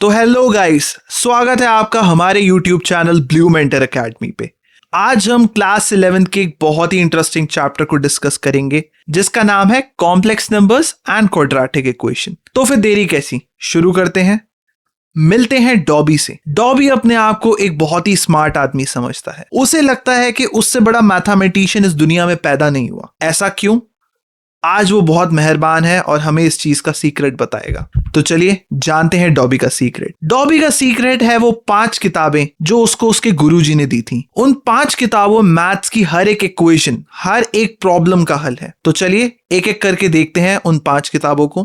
तो hello guys, स्वागत है आपका हमारे YouTube channel blue mentor academy पे। आज हम क्लास 11 के एक बहुत ही इंटरेस्टिंग चैप्टर को डिस्कस करेंगे जिसका नाम है complex numbers and quadratic equation. तो फिर देरी कैसी, शुरू करते हैं। मिलते हैं डॉबी से। डॉबी अपने आप को एक बहुत ही स्मार्ट आदमी समझता है। उसे लगता है कि उससे बड़ा मैथमेटिशियन इस दुनिया में पैदा नहीं हुआ। ऐसा क्यों? आज वो बहुत मेहरबान है और हमें इस चीज का सीक्रेट बताएगा। तो चलिए जानते हैं डॉबी का सीक्रेट। डॉबी का सीक्रेट है वो 5 किताबें जो उसको उसके गुरुजी ने दी थी। उन 5 किताबों मैथ्स की हर एक इक्वेशन, हर एक प्रॉब्लम का हल है। तो चलिए एक एक करके देखते हैं उन 5 किताबों को।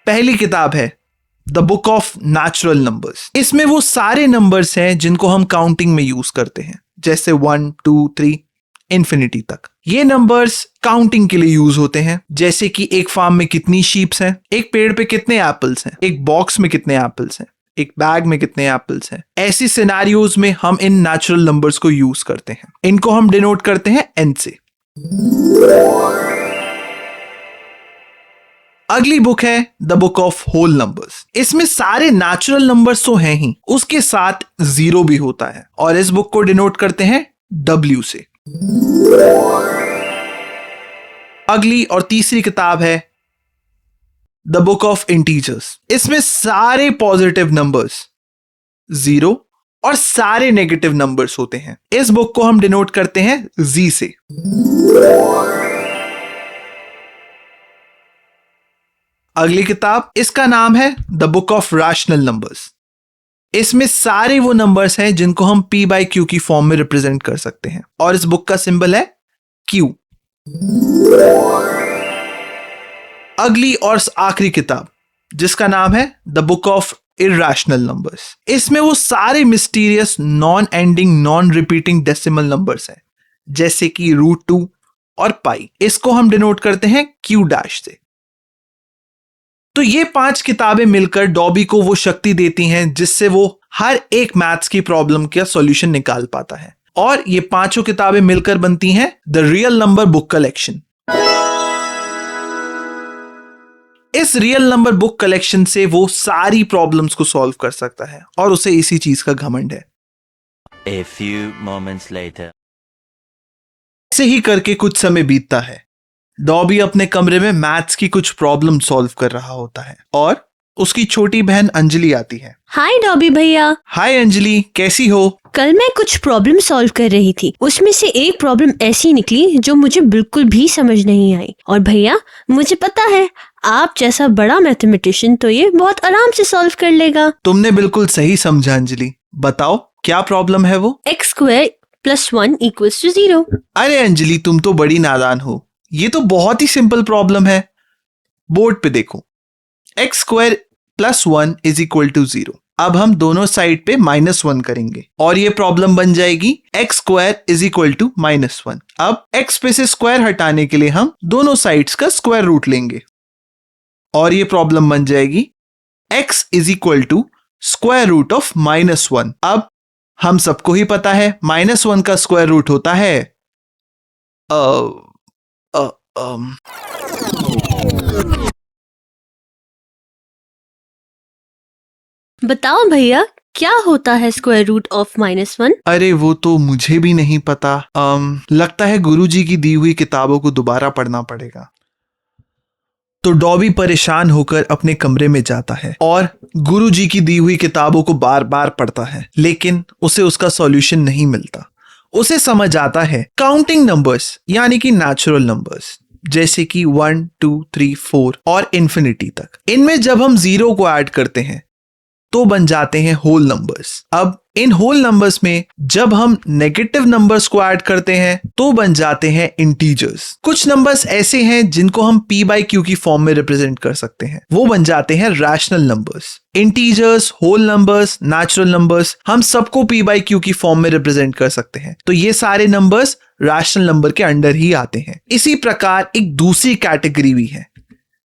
पहली किताब है the book of natural numbers. इसमें वो सारे नंबर्स हैं जिनको हम काउंटिंग में यूज करते हैं, जैसे 1, 2, 3 इन्फिनिटी तक। ये नंबर्स काउंटिंग के लिए यूज होते हैं, जैसे कि एक फार्म में कितनी शीप्स हैं, एक पेड़ पे कितने एप्पल्स हैं, एक बॉक्स में कितने एप्पल्स हैं, एक बैग में कितने एप्पल्स हैं। ऐसी सिनेरियोज में हम इन नेचुरल नंबर्स को यूज करते हैं। इनको हम डिनोट करते हैं n से। अगली बुक है the book of whole numbers. इसमें सारे नेचुरल नंबर्स तो हैं ही, उसके साथ जीरो भी होता है और इस बुक को डिनोट करते हैं w से। अगली और तीसरी किताब है द बुक ऑफ इंटीजर्स। इसमें सारे पॉजिटिव नंबर्स 0 और सारे नेगेटिव नंबर्स होते हैं। इस बुक को हम डिनोट करते हैं z से। अगली किताब, इसका नाम है the book of rational numbers. इसमें सारे वो नंबर्स हैं जिनको हम p बाई क्यू की फॉर्म में रिप्रेजेंट कर सकते हैं और इस बुक का सिंबल है q। अगली और आखिरी किताब जिसका नाम है the book of irrational numbers. इसमें वो सारे mysterious non ending non repeating decimal numbers हैं, जैसे कि √2 और पाई। इसको हम डिनोट करते हैं q डैश से। तो ये 5 किताबें मिलकर डॉबी को वो शक्ति देती हैं जिससे वो हर एक मैथ्स की प्रॉब्लम का सॉल्यूशन निकाल पाता है। और ये 5 किताबें मिलकर बनती हैं the real number book collection. इस रियल नंबर बुक कलेक्शन से वो सारी प्रॉब्लम्स को सॉल्व कर सकता है और उसे इसी चीज का घमंड है। A few moments later. ऐसे ही करके कुछ समय बीतता है। डॉबी अपने कमरे में मैथ्स की कुछ प्रॉब्लम सॉल्व कर रहा होता है और उसकी छोटी बहन अंजलि आती है। हाय डॉबी भैया। हाय अंजलि, कैसी हो? कल मैं कुछ प्रॉब्लम सॉल्व कर रही थी, उसमें से एक प्रॉब्लम ऐसी निकली जो मुझे बिल्कुल भी समझ नहीं आई। और भैया मुझे पता है आप जैसा बड़ा मैथमेटिशियन तो ये बहुत आराम से सॉल्व कर लेगा। तुमने बिल्कुल सही समझा अंजलि। बताओ क्या प्रॉब्लम है वो? x² + 1 = 0। अरे अंजलि, तुम तो बड़ी नादान हो। ये तो बहुत ही सिंपल प्रॉब्लम है। बोर्ड पे देखो, x² + 1 = 0। अब हम दोनों साइड पे -1 करेंगे और ये प्रॉब्लम बन जाएगी x² = -1। अब x पे से स्क्वायर हटाने के लिए हम दोनों साइड्स का स्क्वायर रूट लेंगे और ये प्रॉब्लम बन जाएगी x = √(-1). अब हम सबको ही पता है -1 का स्क्वायर रूट होता है बताओ भैया क्या होता है √(-1)? अरे वो तो मुझे भी नहीं पता। लगता है गुरुजी की दी हुई किताबों को दोबारा पढ़ना पड़ेगा। तो डॉबी परेशान होकर अपने कमरे में जाता है और गुरुजी की दी हुई किताबों को बार बार पढ़ता है, लेकिन उसे उसका सॉल्यूशन नहीं मिलता। उसे समझ आता है काउंटिंग नंबर्स यानी कि नेचुरल नंबर्स, जैसे कि 1, 2, 3, 4 और इन्फिनिटी तक। इनमें जब हम 0 को ऐड करते हैं तो बन जाते हैं होल नंबर्स। अब इन होल नंबर्स में जब हम नेगेटिव नंबर्स को ऐड करते हैं तो बन जाते हैं इंटीजर्स। कुछ नंबर्स ऐसे हैं जिनको हम p बाई क्यू की फॉर्म में रिप्रेजेंट कर सकते हैं, वो बन जाते हैं rational numbers. Integers, whole numbers, natural numbers, हम सबको p बाई क्यू की फॉर्म में रिप्रेजेंट कर सकते हैं। तो ये सारे नंबर्स रैशनल नंबर के अंडर ही आते हैं। इसी प्रकार एक दूसरी कैटेगरी भी है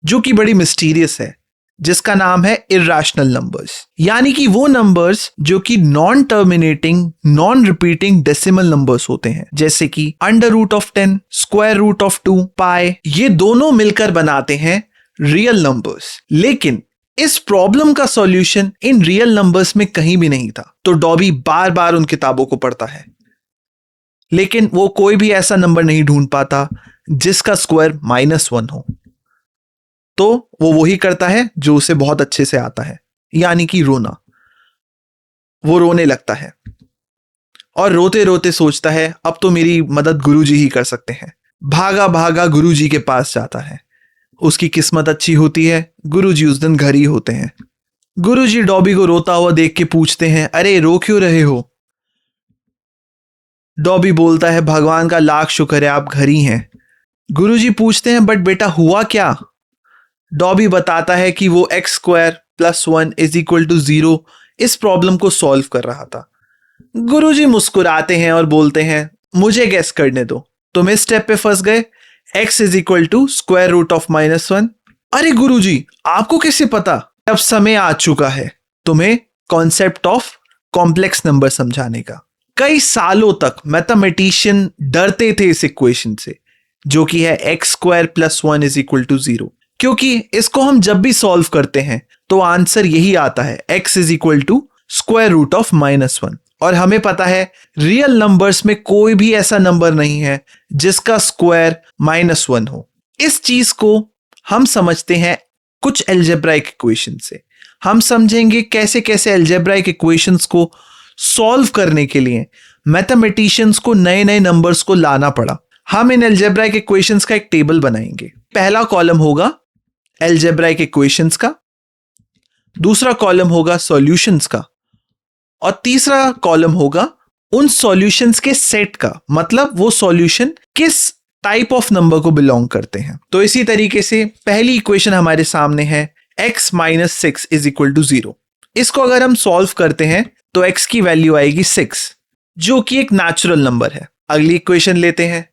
जो कि बड़ी मिस्टीरियस है, जिसका नाम है इर्रेशनल नंबर्स, यानी कि वो नंबर्स जो कि non terminating non repeating decimal numbers होते हैं, जैसे कि √10, √2, पाई। ये दोनों मिलकर बनाते हैं रियल नंबर्स। लेकिन इस प्रॉब्लम का सॉल्यूशन इन रियल नंबर्स में कहीं भी नहीं था। तो डॉबी बार बार उन किताबों को पढ़ता है, लेकिन वो कोई भी ऐसा नंबर नहीं ढूंढ पाता जिसका स्क्वायर -1 हो। तो वो वही करता है जो उसे बहुत अच्छे से आता है, यानी कि रोना। वो रोने लगता है और रोते रोते सोचता है अब तो मेरी मदद गुरुजी ही कर सकते हैं। भागा भागा गुरुजी के पास जाता है। उसकी किस्मत अच्छी होती है, गुरुजी उस दिन घर ही होते हैं। गुरुजी डॉबी को रोता हुआ देख के पूछते हैं, अरे रो क्यों रहे हो? डॉबी बोलता है, भगवान का लाख शुक्र है आप घर ही हैं। गुरुजी पूछते हैं, बट बेटा हुआ क्या? डॉबी बताता है कि वो x² + 1 = 0 इस प्रॉब्लम को सॉल्व कर रहा था। गुरुजी मुस्कुराते हैं और बोलते हैं, मुझे गेस करने दो, तुम इस स्टेप पे फंस गए, x = √(-1)। अरे गुरुजी, आपको कैसे पता? अब समय आ चुका है तुम्हें कॉन्सेप्ट ऑफ कॉम्प्लेक्स नंबर समझाने का। कई सालों तक मैथमेटिशियन डरते थे इस इक्वेशन से, जो कि है x² + 1 = 0, क्योंकि इसको हम जब भी सॉल्व करते हैं तो आंसर यही आता है, x = √(-1). और हमें पता है रियल नंबर्स में कोई भी ऐसा नंबर नहीं है जिसका स्क्वायर -1 हो। इस चीज को हम समझते हैं कुछ अलजेब्राइक इक्वेशन से। हम समझेंगे कैसे कैसे अलजेब्राइक इक्वेशंस को सॉल्व करने के लिए मैथमेटिशियंस को नए नए नंबर्स को लाना पड़ा। हम इन अलजेब्राइक इक्वेशंस का एक टेबल बनाएंगे। पहला कॉलम होगा अलजेब्राइक इक्वेशंस का, दूसरा कॉलम होगा सॉल्यूशंस का, और तीसरा कॉलम होगा उन सॉल्यूशंस के सेट का, मतलब वो सॉल्यूशन किस टाइप ऑफ नंबर को बिलोंग करते हैं। तो इसी तरीके से पहली इक्वेशन हमारे सामने है x - 6 = 0। इसको अगर हम सॉल्व करते हैं तो x की वैल्यू आएगी 6, जो कि एक नेचुरल नंबर है। अगली इक्वेशन लेते हैं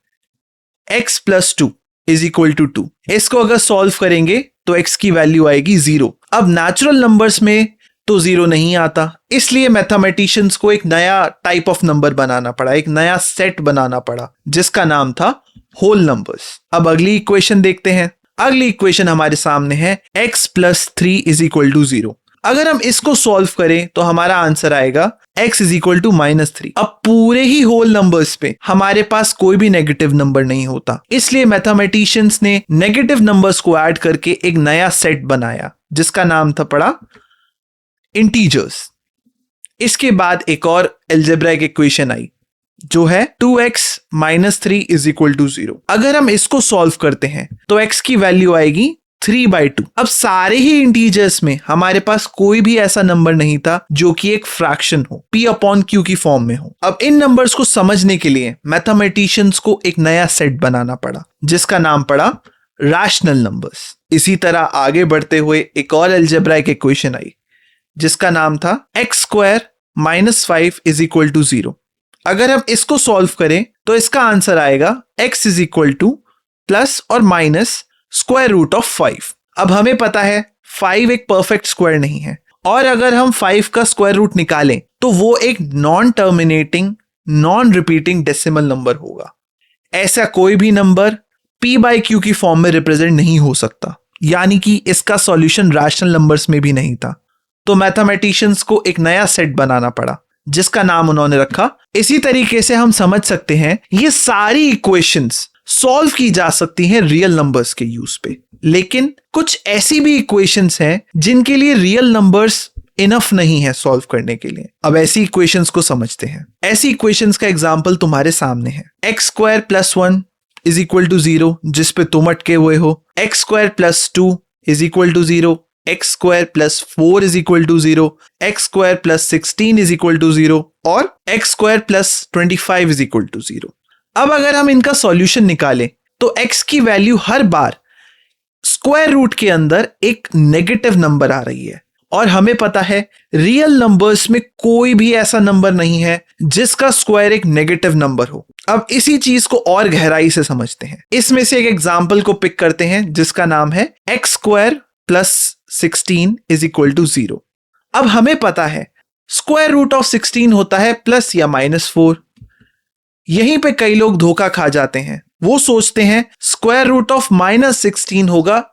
x + 2 = 2। इसको अगर सॉल्व करेंगे तो x की वैल्यू आएगी 0। अब नेचुरल नंबर्स में तो 0 नहीं आता, इसलिए मैथमेटिशियंस को एक नया टाइप ऑफ नंबर बनाना पड़ा, एक नया सेट बनाना पड़ा जिसका नाम था होल नंबर्स। अब अगली इक्वेशन देखते हैं। अगली इक्वेशन हमारे सामने है x + 3 = 0। अगर हम इसको सॉल्व करें तो हमारा आंसर आएगा x = -3। अब पूरे ही होल नंबर्स पे हमारे पास कोई भी नेगेटिव नंबर नहीं होता, इसलिए मैथमेटिशियंस ने नेगेटिव नंबर्स को ऐड करके एक नया सेट बनाया जिसका नाम था पड़ा इंटीजर्स। इसके बाद एक और अलजेब्राइक इक्वेशन आई जो है 2x - 3 = 0। अगर हम इसको सॉल्व करते हैं तो x की वैल्यू आएगी 3/2। अब सारे ही इंटीजर्स में हमारे पास कोई भी ऐसा नंबर नहीं था जो कि एक फ्रैक्शन हो, p/q की फॉर्म में हो। अब इन नंबर्स को समझने के लिए मैथमेटिशियंस को एक नया सेट बनाना पड़ा जिसका नाम पड़ा रैशनल नंबर्स। इसी तरह आगे बढ़ते हुए एक और अलजेब्राइक इक्वेशन आई जिसका नाम था x² - 5 = 0। अगर हम इसको सॉल्व करें तो इसका आंसर आएगा x = प्लस और माइनस √5। अब हमें पता है 5 एक परफेक्ट स्क्वायर नहीं है, और अगर हम 5 का स्क्वायर रूट निकालें तो वो एक non terminating non repeating decimal number होगा। ऐसा कोई भी नंबर p/q की फॉर्म में रिप्रेजेंट नहीं हो सकता, यानी कि इसका सॉल्यूशन रैशनल नंबर्स में भी नहीं था। तो मैथमेटिशियंस को एक नया सेट बनाना पड़ा जिसका नाम उन्होंने रखा। इसी तरीके से हम समझ सकते हैं ये सारी इक्वेशंस सॉल्व की जा सकती हैं रियल नंबर्स के यूज पे, लेकिन कुछ ऐसी भी इक्वेशंस हैं जिनके लिए रियल नंबर्स इनफ नहीं है सॉल्व करने के लिए। अब ऐसी इक्वेशंस को समझते हैं। ऐसी इक्वेशंस का एग्जांपल तुम्हारे सामने है x² + 1 = 0, जिस पे तुम अटके हुए हो, x² + 2 = 0, x² + 4 = 0, x² + 16 = 0 और x² + 25 = 0। अब अगर हम इनका सॉल्यूशन निकालें तो x की वैल्यू हर बार स्क्वायर रूट के अंदर एक नेगेटिव नंबर आ रही है, और हमें पता है रियल नंबर्स में कोई भी ऐसा नंबर नहीं है जिसका स्क्वायर एक नेगेटिव नंबर हो। अब इसी चीज को और गहराई से समझते हैं। इसमें से एक एग्जांपल को पिक करते हैं जिसका नाम है x² + 16 = 0। अब हमें पता है स्क्वायर रूट ऑफ 16 होता है प्लस या -4। यहीं पे कई लोग धोखा खा जाते हैं, वो सोचते हैं स्क्वायर रूट ऑफ -16 होगा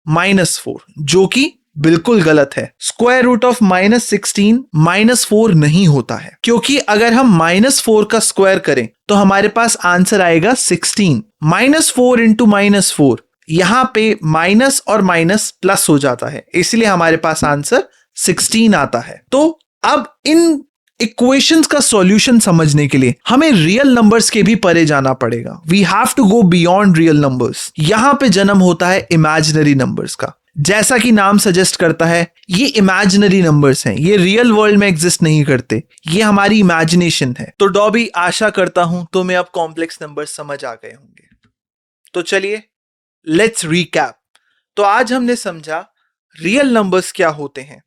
-4, जो कि बिल्कुल गलत है। स्क्वायर रूट ऑफ -16 -4 नहीं होता है, क्योंकि अगर हम -4 का स्क्वायर करें तो हमारे पास आंसर आएगा 16। -4 इंटू -4, यहां पे माइनस और माइनस प्लस हो जाता है, इसलिए हमारे पास आंसर 16 आता है। तो अब इन इक्वेशंस का सॉल्यूशन समझने के लिए हमें रियल नंबर्स के भी परे जाना पड़ेगा। We have to go beyond real numbers. यहां पे जन्म होता है इमेजिनरी नंबर्स का। जैसा कि नाम सजेस्ट करता है, ये इमेजिनरी नंबर्स हैं, ये रियल वर्ल्ड में एग्जिस्ट नहीं करते, ये हमारी इमेजिनेशन है। तो डॉबी, आशा करता हूं तुम्हें अब कॉम्प्लेक्स नंबर्स समझ आ गए होंगे। तो चलिए लेट्स रिकैप। तो आज हमने समझा रियल नंबर्स क्या होते हैं,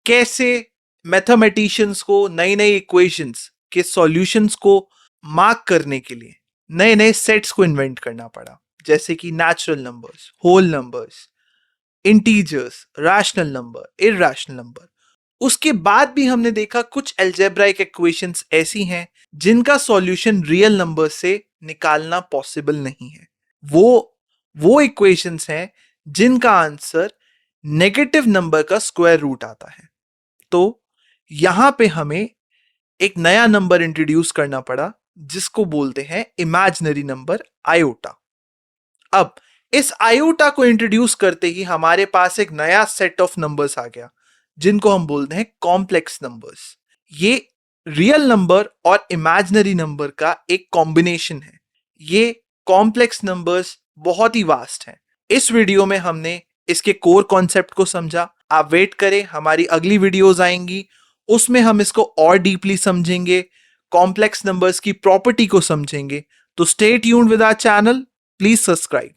कैसे मैथमेटिशियंस को नई नई इक्वेशंस के सॉल्यूशंस को मार्क करने के लिए नए नए सेट्स को इन्वेंट करना पड़ा, जैसे कि natural numbers, whole numbers, integers, rational number, irrational number. उसके बाद भी हमने देखा कुछ अलजेब्राइक इक्वेशंस ऐसी हैं जिनका सॉल्यूशन रियल नंबर से निकालना पॉसिबल नहीं है। वो इक्वेशंस हैं जिनका आंसर नेगेटिव नंबर का स्क्वायर रूट आता है। तो यहां पे हमें एक नया नंबर इंट्रोड्यूस करना पड़ा जिसको बोलते हैं इमेजिनरी नंबर आयोटा। अब इस आयोटा को इंट्रोड्यूस करते ही हमारे पास एक नया सेट ऑफ नंबर्स आ गया जिनको हम बोलते हैं कॉम्प्लेक्स नंबर्स। ये रियल नंबर और इमेजिनरी नंबर का एक कॉम्बिनेशन है। ये कॉम्प्लेक्स नंबर्स बहुत ही वास्ट हैं। इस वीडियो में हमने इसके कोर कॉन्सेप्ट को समझा। आप वेट करें, हमारी अगली वीडियोस आएंगी, उसमें हम इसको और डीपली समझेंगे, कॉम्प्लेक्स नंबर्स की प्रॉपर्टी को समझेंगे। तो stay tuned with our channel, please subscribe.